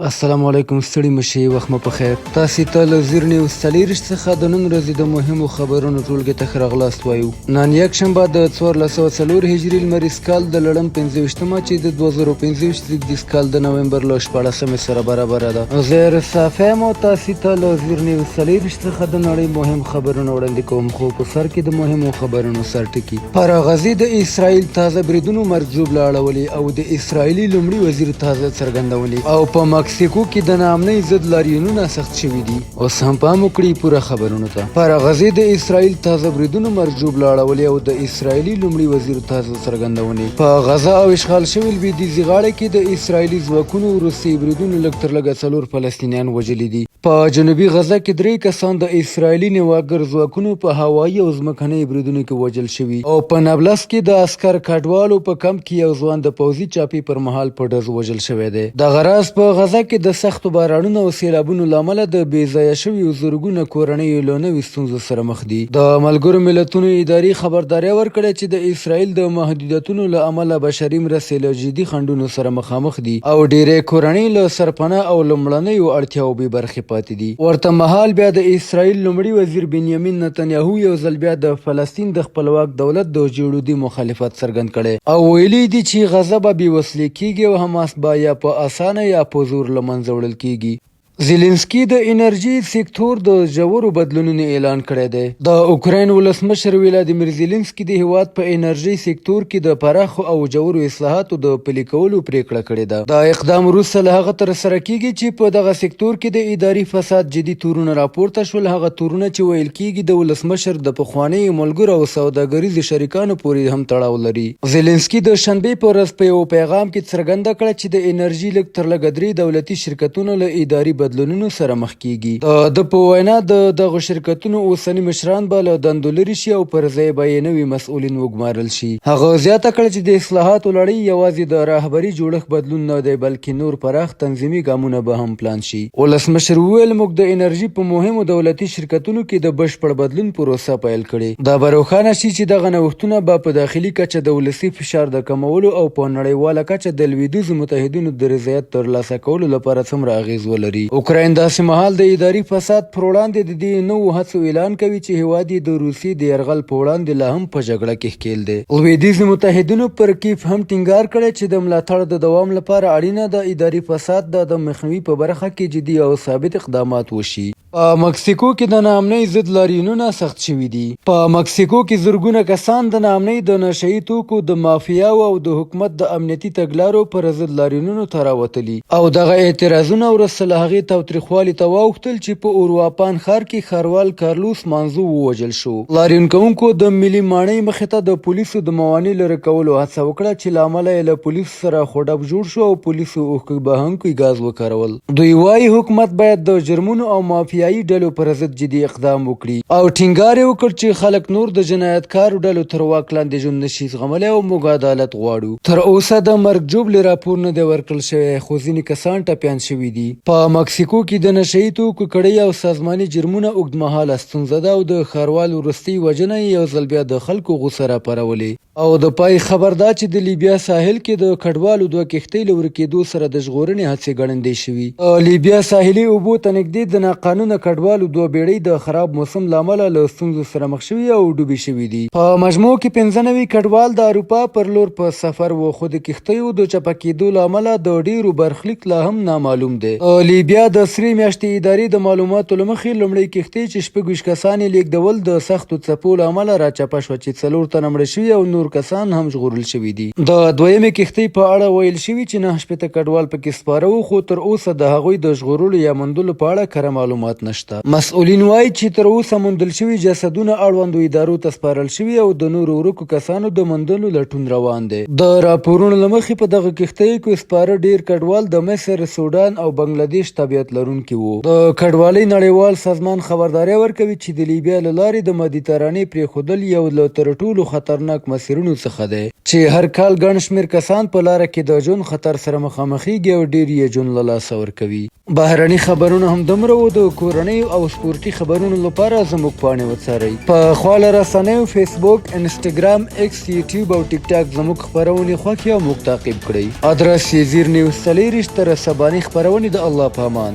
السلام علیکم، ستړي مشئ، وخت مو په خیر. تاسې ته له زیر نیوز 40 څخه د نن ورځې د مهمو خبرونو ټولګې ته ښه راغلاست وایو. نن یکشنبه د 1404 هجري لمریز کال د لړم 25مه چې د 2025 زیږدیز کال د نومبر له 14مې سره برابره ده. زه رسافه یم او تاسې ته له زیر نیوز 40 څخه د نړۍ مهم خبرونه وړاندې کوم، خو په سر کې د مهمو خبرونو سرټکي. پر غزې د اسرائیل تازه بریدونو مرجوب له اړولې او د اسرائیلي لومړي وزیر تازه څرګندولې او په مکسیکو کې د ناامنۍ ضد لاریونونه سخت شوي دي. اوس هم پام وکړئ پوره خبرونو ته. پر غزې د اسرائیل تازه بریدونو مرجوب له اړولې او د اسرائیلي لومړي وزیر تازه څرګندونې. په غزه او اشغال شوي لویدیځي غاړه کې د اسرائیلي ځواکونو وروستي بریدونو لږ تر لږه 4 فلسطینیان وژلي دي. په جنوبي غزه کې 3 کسان د اسرائیلي نیواګر ځواکونو په هوایي او ځمکني بریدونو کې وژل شوي او په نابلس کې د عسکر کډوالو په کمپ کې یو ځوان د پوځي چاپې پر مهال په ډز وژل شوی دی. دغه راز په غزه کې د سختو بارانونو او سیلابونو له امله د بې ځایه شویو زرګونه کورنۍ له نوې ستونزو سره مخ دي. د ملګرو ملتونو ادارې خبرداری ورکړې چې د اسرائیل د محدودیتونو له امله بشري مرستې له جدي خنډونو سره مخامخ دي او ډېرې کورنۍ له سرپناه او لومړنیو اړتیاوو بې برخې پاتې دي. ورته مهال بیا د اسرائیل لومړي وزیر بنیامین نتنیاهو یو ځل بیا د فلسطین د خپلواک دولت د جوړېدو مخالفت څرګند کړی او ویلي دي چې غزه به بې وسلې کیږي او حماس به یا په اسانه یا په زور له منځه وړل کیږي. زیلنسکي د انرژي سکتور د ژورو بدلونونو اعلان کړی دی. د اوکراین ولسمشر ولادیمیر زیلنسکي د هیواد په انرژي سکتور کې د پراخو او ژورو اصلاحاتو د پلي کولو پریکړه کړې ده. دا اقدام وروسته له هغه ترسره کیږي چې په دغه سکتور کې د اداري فساد جدي تورونه راپورته شول، هغه تورونه چې ویل کیږي د ولسمشر د پخوانیو ملګرو او سوداګریزو شریکانو پورې هم تړاو لري. زیلنسکي د شنبې په ورځ په یو پیغام کې څرګنده کړه چې د انرژي لږ تر لږه 3 دولتي شرکتونو له اداري بدلونونو سره مخ کیږي. د په وینا دغه شرکتونو اوسنی مشران به له دندو لرې شي او پر ځای به یې نوي مسؤلین وګمارل شي. هغه زیاته کړه چې د اصلاحاتو لړۍ یوازې د رهبري جوړښت بدلون نه دی بلکې نور پراخ تنظیمي ګامونه به هم پلان شي. ولسمشر وویل موږ د انرژي په مهمو دولتي شرکتونو کې د بشپړ بدلون پروسه پیل کړې. دا به روښانه شي چې دغه نوښتونه به په داخلي کچه د ولسي فشار د کمولو او په نړیواله کچه د لویدیځو متحدینو د رضایت ترلاسه کولو لپاره څومره اغیز ولري. اوکراین داسې مهال د اداري فساد پر وړاندې د دې نوو هڅو اعلان کوي چې هیواد یې د روسیې د یرغل په وړاندې لا هم په جګړه کې ښکېل دی. لویدیځو متحدینو پر کیف هم ټینګار کړی چې د ملاتړ د دوام لپاره اړینه ده اداري فساد د مخنیوي په برخه کې جدي او ثابت اقدامات وشي. په مکسیکو کې د ناامنۍ ضد لاریونونه سخت شوي دي. په مکسیکو کې زرګونه کسان د ناامنۍ د نشه یي توکو د مافیاو او د حکومت د امنیتي تګلارو پر ضد لاریونونو ته راوتلي او دغه اعتراضونه وروسته له هغې تاوتریخوالي ته واوښتل چې په اوروپان ښار کې ښاروال کارلوس مانزو ووژل شو. لاریون کوونکو د ملي ماڼۍ مخې ته د پولیسو د موانع لرې کولو هڅه وکړه چې له امله یې له پولیسو سره خوډب جوړ شو او پولیسو اوښکې بهونکی ګاز وکارول. دوی وایي حکومت باید د جرمونو او مافیایي ډلو پر ضد جدي اقدام وکړي او ټینګار یې وکړ چې خلک نور د جنایتکارو ډلو تر واک لاندې ژوند نشي زغملی او موږ عدالت غواړو. تر اوسه د مرګ ژوبلې راپور نه دی ورکړل شوی خو ځینې کسان ټپیان شوي دي. په مکسیکو کې د نشه یي توکو کړۍ او سازماني جرمونه اوږدمهاله ستونزه ده او د ښاروال وروستۍ وژنه یې یو ځل بیا د خلکو غوسه راپارولې او د پای خبر دا چې د لیبیا ساحل کې د کډوالو 2 کښتۍ له ورکېدو سره د ژغورنې هڅې ګړندۍ شوي. لیبیا ساحلي اوبو ته نږدې د ناقانونه کډوالو 2 بیړۍ د خراب موسم له امله له ستونزو سره مخ شوي او ډوبې شوي دي. په مجموع کې 95 کډوال د اروپا پر لور په سفر و خو د کښتیو د چپه کېدو له امله د ډېرو برخلیک لا هم نامعلوم دی. لیبیا د 3 میاشتې ادارې د معلوماتو له مخې لومړۍ کښتۍ چې 26 کسان یې لیږدول د سختو څپو له امله راچپه شوه چې 4 تنه مړه شوي او نور کسان هم ژغورل شوي دي. د دویمې کښتۍ په اړه ویل شوي چې 9 کډوال پکې سپاره وو خو تر اوسه د هغوی د ژغورلو یا موندلو په اړه کره معلومات نشته. مسؤلین وایي چې تر اوسه موندل شوي جسدونه اړوندو ادارو ته سپارل شوي او د نورو ورکو کسانو د موندلو لټون روان دی. د راپورونو له مخې په دغه کښتۍ کې سپاره ډیر کډوال د مصر، سودان او بنګلادیش طبیعت لرونکي وو. د کډوالۍ نړیوال سازمان خبرداری ورکوي چې د لیبیا له لارې د مدیترانې پرېښودل یو له تر ټولو خطرناک مسیرونو څخه دی چې هر کال ګڼ شمېر کسان په لاره کې د ژوند خطر سره مخامخېږي او ډېر یې ژوند له لاسه ورکوي. بهرني خبرونه هم دومره وو. د کورنۍ او سپورتي خبرونو لپاره زموږ پاڼې وڅارئ. په خواله رسنیو فیسبوک، انسټاګرام، ایکس، یوټیوب او ټیک ټاک زموږ خپرونې خوښې او موږ تعقیب کړئ. ادرس یې زیر نیوز 24 تر سبانۍ خپرونې. د الله په امان.